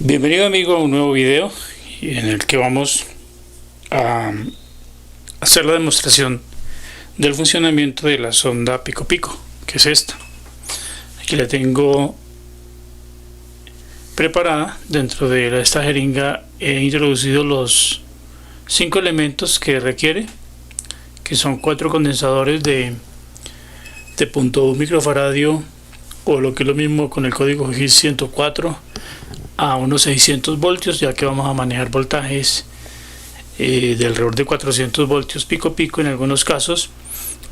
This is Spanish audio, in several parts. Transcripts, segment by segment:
Bienvenido amigo a un nuevo video en el que vamos a hacer la demostración del funcionamiento de la sonda pico pico, que es esta. Aquí la tengo preparada. Dentro de esta jeringa he introducido los 5 elementos que requiere, que son 4 condensadores de 0.1 microfaradio, o lo que es lo mismo con el código GIS 104 a unos 600 voltios, ya que vamos a manejar voltajes de alrededor de 400 voltios pico pico en algunos casos.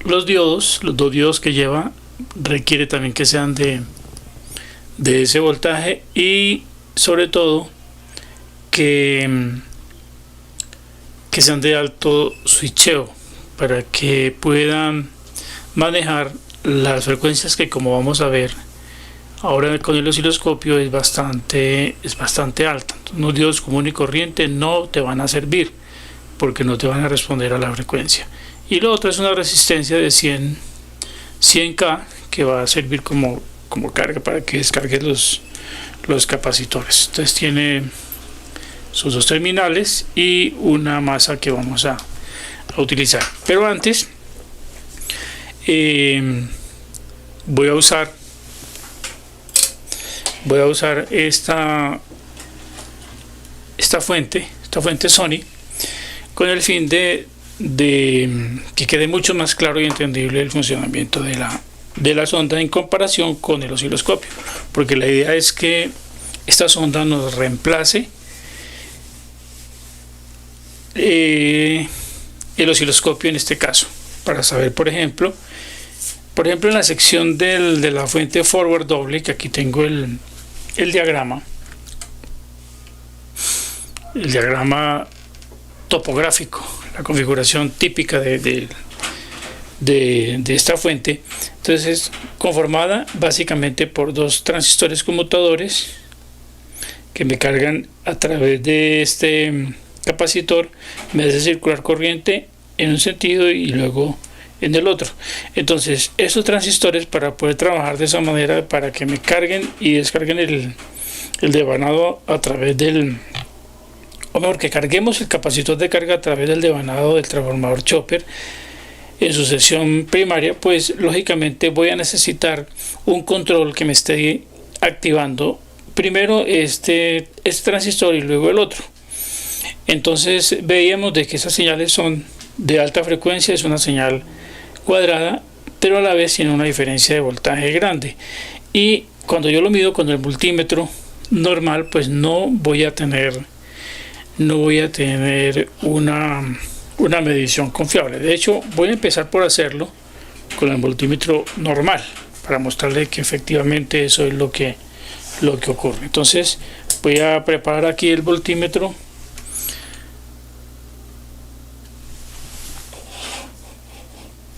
Los dos diodos que lleva requiere también que sean de ese voltaje, y sobre todo que sean de alto switcheo para que puedan manejar las frecuencias que, como vamos a ver ahora con el osciloscopio, es bastante alta. Entonces, unos diodos común y corriente no te van a servir porque no te van a responder a la frecuencia. Y lo otro es una resistencia de 100K que va a servir como carga para que descargue los capacitores. Entonces tiene sus dos terminales y una masa que vamos a utilizar. Pero antes voy a usar esta fuente Sony, con el fin de que quede mucho más claro y entendible el funcionamiento de la sonda en comparación con el osciloscopio, porque la idea es que esta sonda nos reemplace el osciloscopio en este caso, para saber, por ejemplo en la sección de la fuente forward doble, que aquí tengo el diagrama topográfico, la configuración típica de esta fuente. Entonces es conformada básicamente por dos transistores conmutadores que me cargan a través de este capacitor, me hace circular corriente en un sentido y luego en el otro. Entonces estos transistores, para poder trabajar de esa manera, para que me carguen y descarguen el devanado a través o mejor, que carguemos el capacitor de carga a través del devanado del transformador chopper en su sección primaria, pues lógicamente voy a necesitar un control que me esté activando primero este transistor y luego el otro. Entonces veíamos de que esas señales son de alta frecuencia, es una señal cuadrada, pero a la vez tiene una diferencia de voltaje grande, y cuando yo lo mido con el multímetro normal, pues no voy a tener una medición confiable. De hecho, voy a empezar por hacerlo con el multímetro normal para mostrarle que efectivamente eso es lo que ocurre. Entonces voy a preparar aquí el voltímetro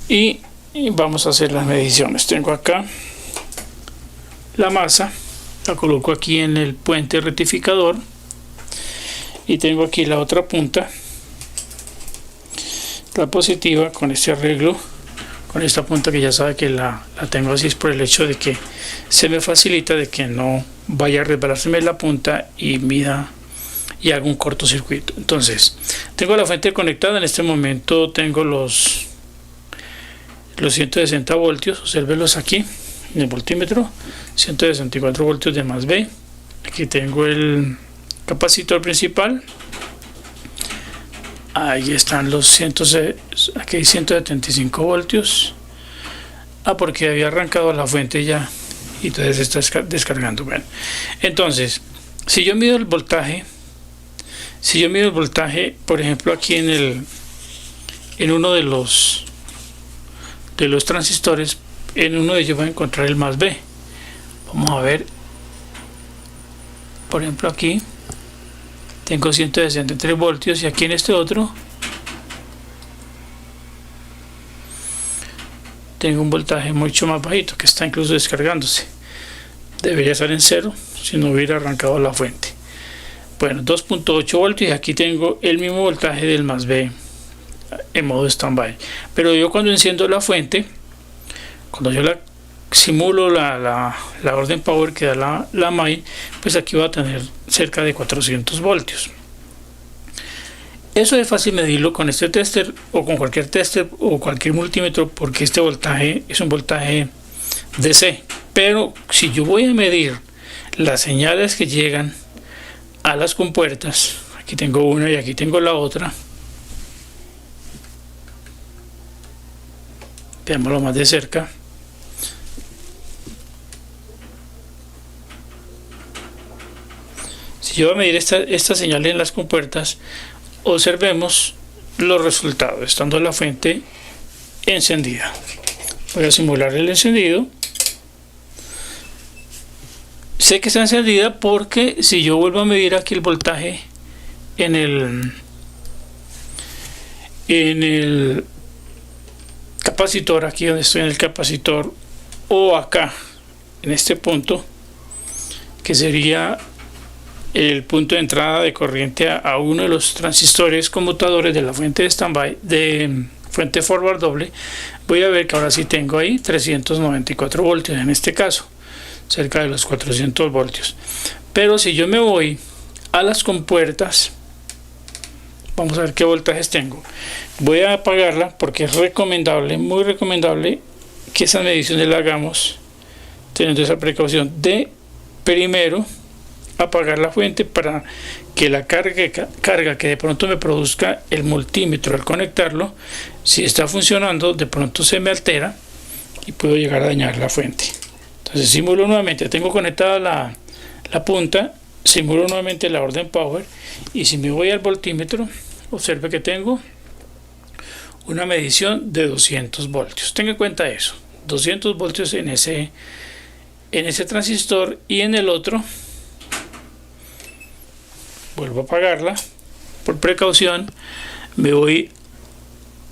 y vamos a hacer las mediciones. Tengo acá la masa, la coloco aquí en el puente rectificador, y tengo aquí la otra punta, la positiva, con este arreglo, con esta punta que ya sabe que la tengo así, es por el hecho de que se me facilita de que no vaya a resbalárseme la punta y mida y haga un cortocircuito. Entonces tengo la fuente conectada. En este momento tengo los 160 voltios, obsérvelos aquí en el voltímetro, 164 voltios de más B. Aquí tengo el capacitor principal, ahí están los aquí hay 175 voltios, porque había arrancado la fuente ya y entonces está descargando. Bueno, entonces si yo mido el voltaje, por ejemplo aquí en uno de los transistores, en uno de ellos voy a encontrar el más B. Vamos a ver, por ejemplo aquí tengo 163 voltios, y aquí en este otro tengo un voltaje mucho más bajito, que está incluso descargándose. Debería estar en cero si no hubiera arrancado la fuente. Bueno, 2.8 voltios, y aquí tengo el mismo voltaje del más B en modo standby. Pero yo cuando enciendo la fuente, cuando yo la simulo la orden power que da la main, pues aquí va a tener cerca de 400 voltios. Eso es fácil medirlo con este tester o con cualquier tester o cualquier multímetro, porque este voltaje es un voltaje DC. Pero si yo voy a medir las señales que llegan a las compuertas, aquí tengo una y aquí tengo la otra, veámoslo más de cerca. Si yo voy a medir esta señal en las compuertas, observemos los resultados estando la fuente encendida. Voy a simular el encendido. Sé que está encendida porque si yo vuelvo a medir aquí el voltaje en el capacitor, aquí donde estoy en el capacitor, o acá en este punto, que sería el punto de entrada de corriente a uno de los transistores conmutadores de la fuente de standby, de fuente forward doble, voy a ver que ahora sí tengo ahí 394 voltios en este caso, cerca de los 400 voltios. Pero si yo me voy a las compuertas, vamos a ver qué voltajes tengo. Voy a apagarla porque es recomendable, muy recomendable, que esas mediciones las hagamos teniendo esa precaución de primero apagar la fuente para que la carga que de pronto me produzca el multímetro al conectarlo, si está funcionando, de pronto se me altera y puedo llegar a dañar la fuente. Entonces simulo nuevamente, tengo conectada la punta, simulo nuevamente la orden power, y si me voy al voltímetro, observe que tengo una medición de 200 voltios. Tenga en cuenta eso, 200 voltios en ese transistor, y en el otro vuelvo a apagarla por precaución, me voy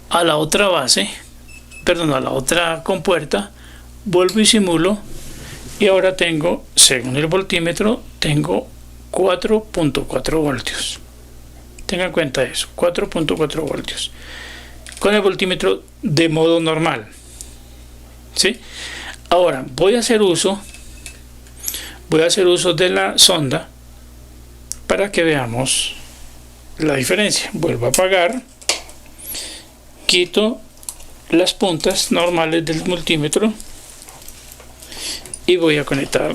a la otra base, perdón, a la otra compuerta, vuelvo y simulo, y ahora tengo, según el voltímetro, tengo 4.4 voltios. Tengan en cuenta eso, 4.4 voltios con el voltímetro de modo normal, ¿sí? Ahora voy a hacer uso de la sonda para que veamos la diferencia. Vuelvo a apagar, quito las puntas normales del multímetro y voy a conectar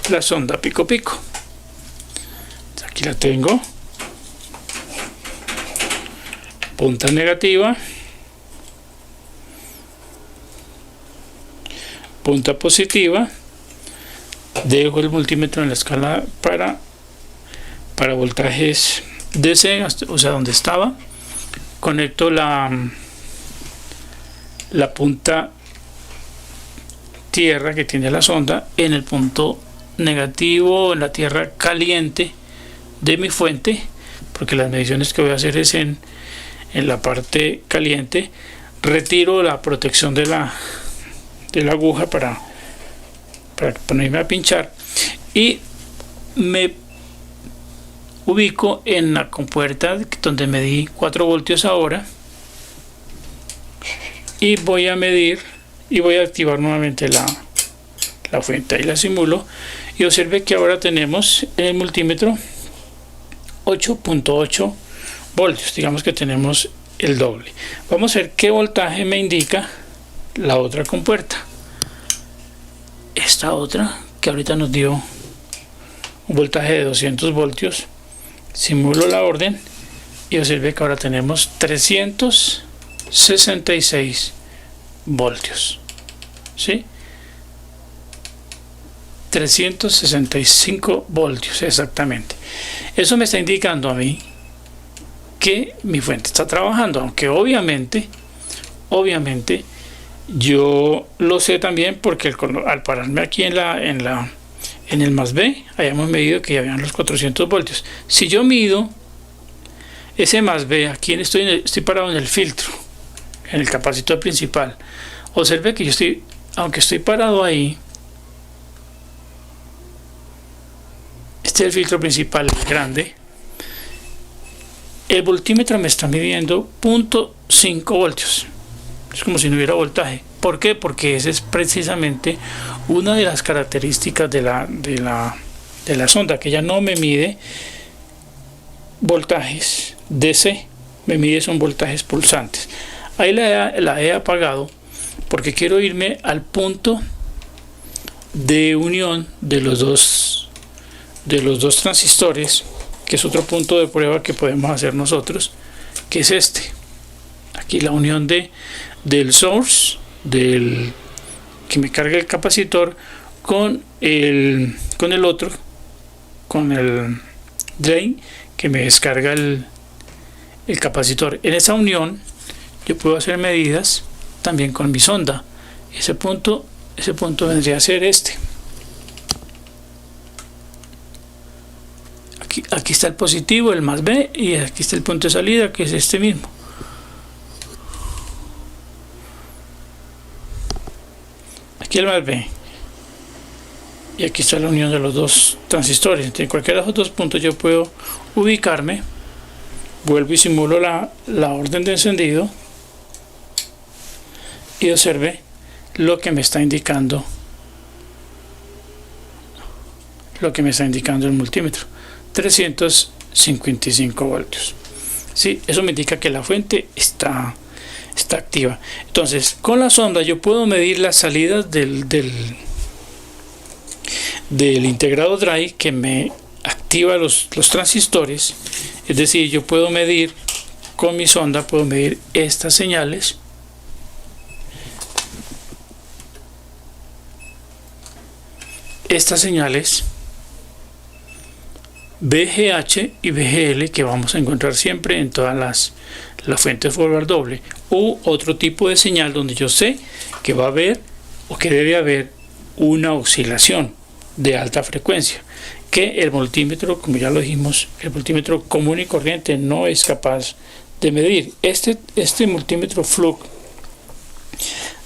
la sonda pico pico. Aquí la tengo, punta negativa, punta positiva. Dejo el multímetro en la escala para voltajes DC, o sea, donde estaba. Conecto la punta tierra que tiene la sonda en el punto negativo, en la tierra caliente de mi fuente, porque las mediciones que voy a hacer es en la parte caliente. Retiro la protección de la aguja para ponerme a pinchar, y me ubico en la compuerta donde medí 4 voltios ahora, y voy a medir y voy a activar nuevamente la fuente. Ahí la simulo y observe que ahora tenemos en el multímetro 8.8 voltios, digamos que tenemos el doble. Vamos a ver qué voltaje me indica la otra compuerta, esta otra que ahorita nos dio un voltaje de 200 voltios. Simulo la orden y observe que ahora tenemos 366 voltios, ¿sí? 365 voltios exactamente. Eso me está indicando a mí que mi fuente está trabajando, aunque obviamente yo lo sé también porque al pararme aquí en el más B, hayamos medido que ya habían los 400 voltios. Si yo mido ese más B, aquí estoy parado en el filtro, en el capacitor principal, observe que yo aunque estoy parado ahí, este es el filtro principal grande, el voltímetro me está midiendo 0.5 voltios. Es como si no hubiera voltaje. ¿Por qué? Porque esa es precisamente una de las características de la sonda, que ya no me mide voltajes DC, me mide son voltajes pulsantes. Ahí la he apagado porque quiero irme al punto de unión de los dos transistores, que es otro punto de prueba que podemos hacer nosotros, que es este. Aquí la unión del source, que me carga el capacitor, con el otro, con el drain, que me descarga el capacitor. En esa unión yo puedo hacer medidas también con mi sonda. Ese punto vendría a ser este. Aquí está el positivo, el más B, y aquí está el punto de salida, que es este mismo. Aquí el más B, y aquí está la unión de los dos transistores. Entre cualquiera de los dos puntos yo puedo ubicarme, vuelvo y simulo la orden de encendido y observe lo que me está indicando el multímetro: 355 voltios. ¿Sí? Eso me indica que la fuente está activa. Entonces, con la sonda yo puedo medir las salidas del integrado drive, que me activa los transistores. Es decir, yo puedo medir con mi sonda, puedo medir estas señales, VGH y VGL, que vamos a encontrar siempre en todas las fuentes forward doble, u otro tipo de señal donde yo sé que va a haber o que debe haber una oscilación de alta frecuencia, que el multímetro, como ya lo dijimos, el multímetro común y corriente no es capaz de medir. Este multímetro Fluke,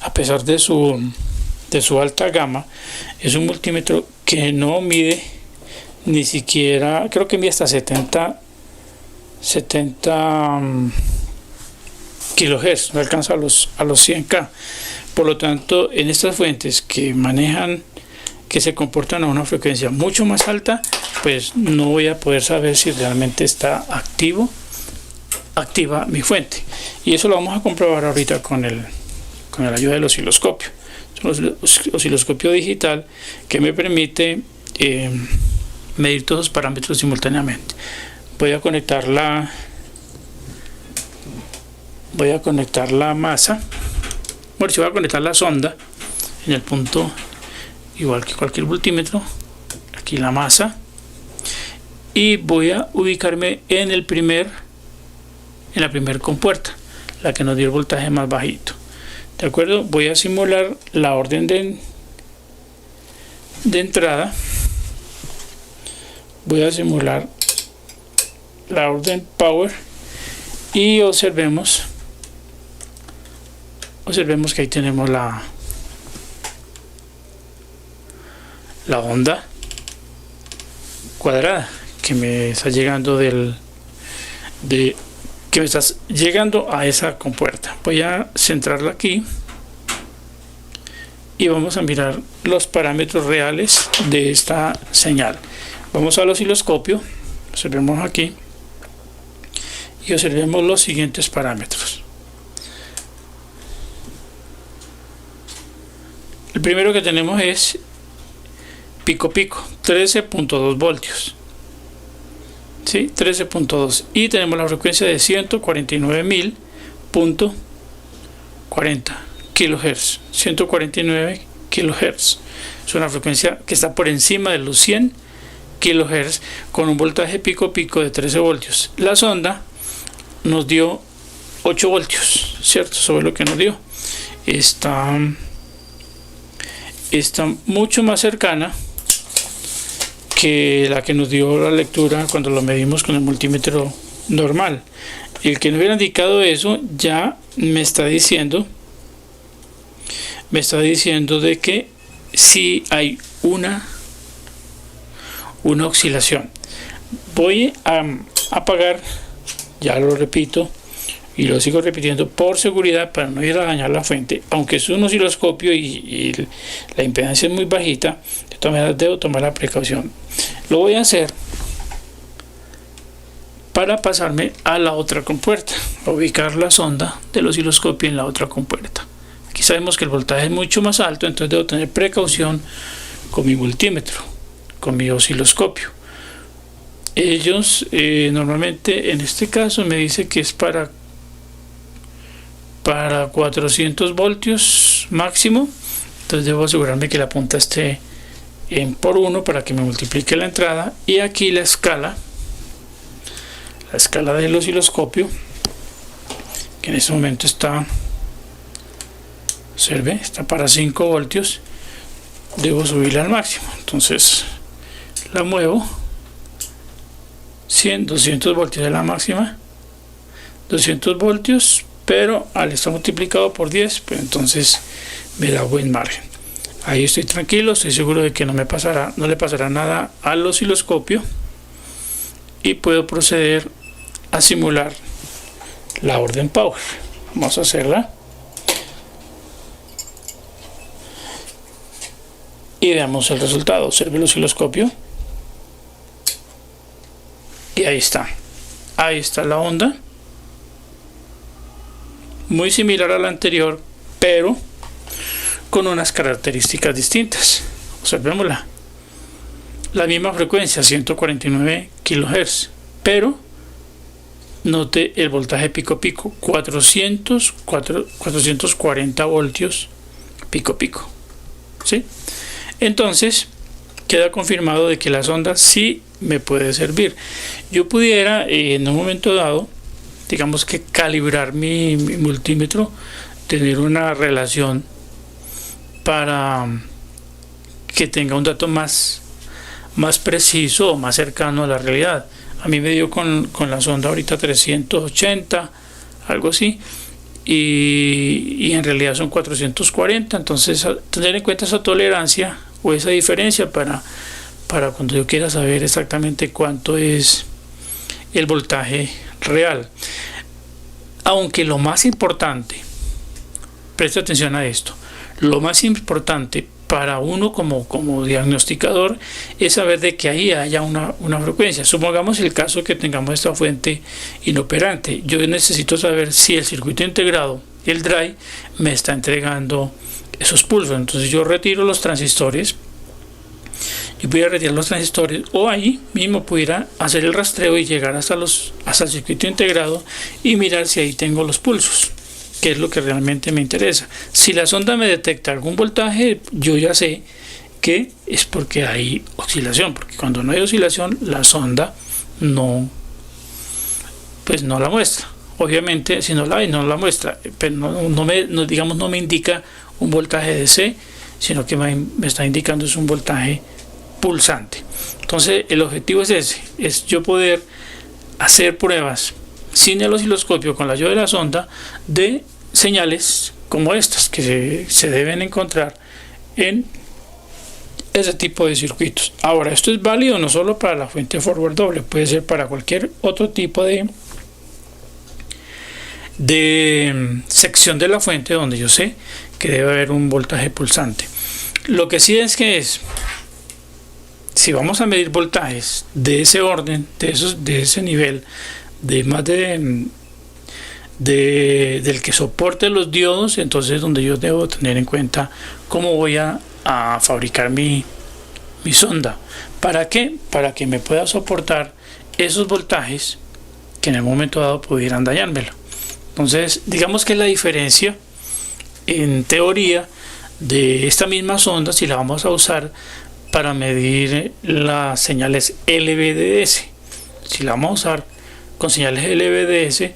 a pesar de su alta gama, es un multímetro que no mide ni siquiera, creo que mide hasta 70 kilohertz, no alcanza a los 100K. Por lo tanto, en estas fuentes que se comportan a una frecuencia mucho más alta, pues no voy a poder saber si realmente está activa mi fuente. Y eso lo vamos a comprobar ahorita con la ayuda del osciloscopio. Es un osciloscopio digital que me permite medir todos los parámetros simultáneamente. Voy a conectar la masa. Bueno, si voy a conectar la sonda en el punto, igual que cualquier multímetro, aquí la masa, y voy a ubicarme en la primer compuerta, la que nos dio el voltaje más bajito. ¿De acuerdo? Voy a simular la orden de entrada. Voy a simular la orden power y observemos que ahí tenemos la onda cuadrada que me está llegando que me está llegando a esa compuerta. Voy a centrarla aquí y vamos a mirar los parámetros reales de esta señal. Vamos al osciloscopio, observemos aquí y observemos los siguientes parámetros. El primero que tenemos es pico 13.2 voltios. ¿Sí? 13.2, y tenemos la frecuencia de 149.000.40 kilohertz. 149 kilohertz es una frecuencia que está por encima de los 100 kilohertz, con un voltaje pico de 13 voltios. La sonda nos dio 8 voltios, ¿cierto? Sobre lo que nos dio. Está mucho más cercana que la que nos dio la lectura cuando lo medimos con el multímetro normal. El que nos hubiera indicado eso ya me está diciendo de que sí hay una oscilación. Voy a apagar, ya lo repito y lo sigo repitiendo por seguridad para no ir a dañar la fuente, aunque es un osciloscopio y la impedancia es muy bajita, de todas maneras debo tomar la precaución. Lo voy a hacer para pasarme a la otra compuerta, ubicar la sonda del osciloscopio en la otra compuerta. Aquí sabemos que el voltaje es mucho más alto, entonces debo tener precaución con mi multímetro, con mi osciloscopio. Ellos normalmente en este caso me dice que es para 400 voltios máximo, entonces debo asegurarme que la punta esté en por 1 para que me multiplique la entrada. Y aquí la escala del osciloscopio, que en este momento está, observe, está para 5 voltios, debo subirla al máximo, entonces la muevo 100, 200 voltios de la máxima, 200 voltios, pero al estar multiplicado por 10, pues entonces me da buen margen. Ahí estoy tranquilo, estoy seguro de que no le pasará nada al osciloscopio y puedo proceder a simular la orden power. Vamos a hacerla y veamos el resultado. Observe el osciloscopio y ahí está la onda, muy similar a la anterior, pero con unas características distintas. Observémosla, la misma frecuencia, 149 kHz, pero note el voltaje pico pico, 440 voltios pico pico, ¿sí? Entonces queda confirmado de que la sonda sí me puede servir. Yo pudiera en un momento dado, digamos que calibrar mi multímetro, tener una relación para que tenga un dato más preciso o más cercano a la realidad. A mí me dio con la sonda ahorita 380, algo así, y en realidad son 440. Entonces tener en cuenta esa tolerancia o esa diferencia para cuando yo quiera saber exactamente cuánto es el voltaje real. Aunque lo más importante, preste atención a esto, lo más importante para uno como diagnosticador es saber de que ahí haya una frecuencia. Supongamos el caso que tengamos esta fuente inoperante. Yo necesito saber si el circuito integrado, el drive, me está entregando esos pulsos. Entonces yo retiro los transistores. Yo pudiera retirar los transistores, o ahí mismo pudiera hacer el rastreo y llegar hasta el circuito integrado y mirar si ahí tengo los pulsos, que es lo que realmente me interesa. Si la sonda me detecta algún voltaje, yo ya sé que es porque hay oscilación, porque cuando no hay oscilación la sonda no la muestra. Obviamente si no la hay, no la muestra, pero no me indica un voltaje DC, sino que me está indicando es un voltaje pulsante. Entonces el objetivo es ese, es yo poder hacer pruebas sin el osciloscopio, con la ayuda de la sonda, de señales como estas que se deben encontrar en ese tipo de circuitos. Ahora, esto es válido no solo para la fuente forward doble, puede ser para cualquier otro tipo de sección de la fuente donde yo sé que debe haber un voltaje pulsante. Lo que sí es que si vamos a medir voltajes de ese orden, de ese nivel, de más del que soporte los diodos, entonces donde yo debo tener en cuenta cómo voy a fabricar mi sonda. ¿Para qué? Para que me pueda soportar esos voltajes que en el momento dado pudieran dañármelo. Entonces digamos que la diferencia en teoría de esta misma sonda, si la vamos a usar para medir las señales LVDS, si la vamos a usar con señales LVDS,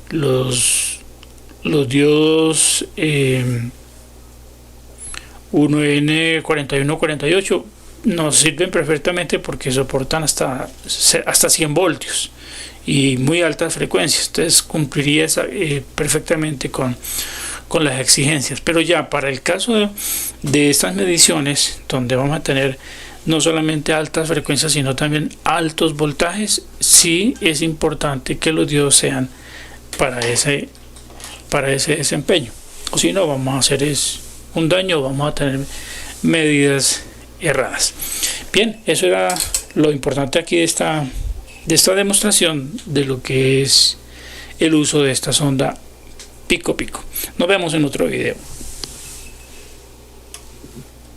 los diodos 1N4148 nos sirven perfectamente porque soportan hasta 100 voltios y muy altas frecuencias. Entonces cumpliría perfectamente con las exigencias. Pero ya para el caso de estas mediciones, donde vamos a tener no solamente altas frecuencias sino también altos voltajes, sí es importante que los diodos sean para ese desempeño, o si no vamos a hacer un daño, vamos a tener medidas erradas. Bien, eso era lo importante aquí de esta demostración de lo que es el uso de esta sonda pico pico. Nos vemos en otro video.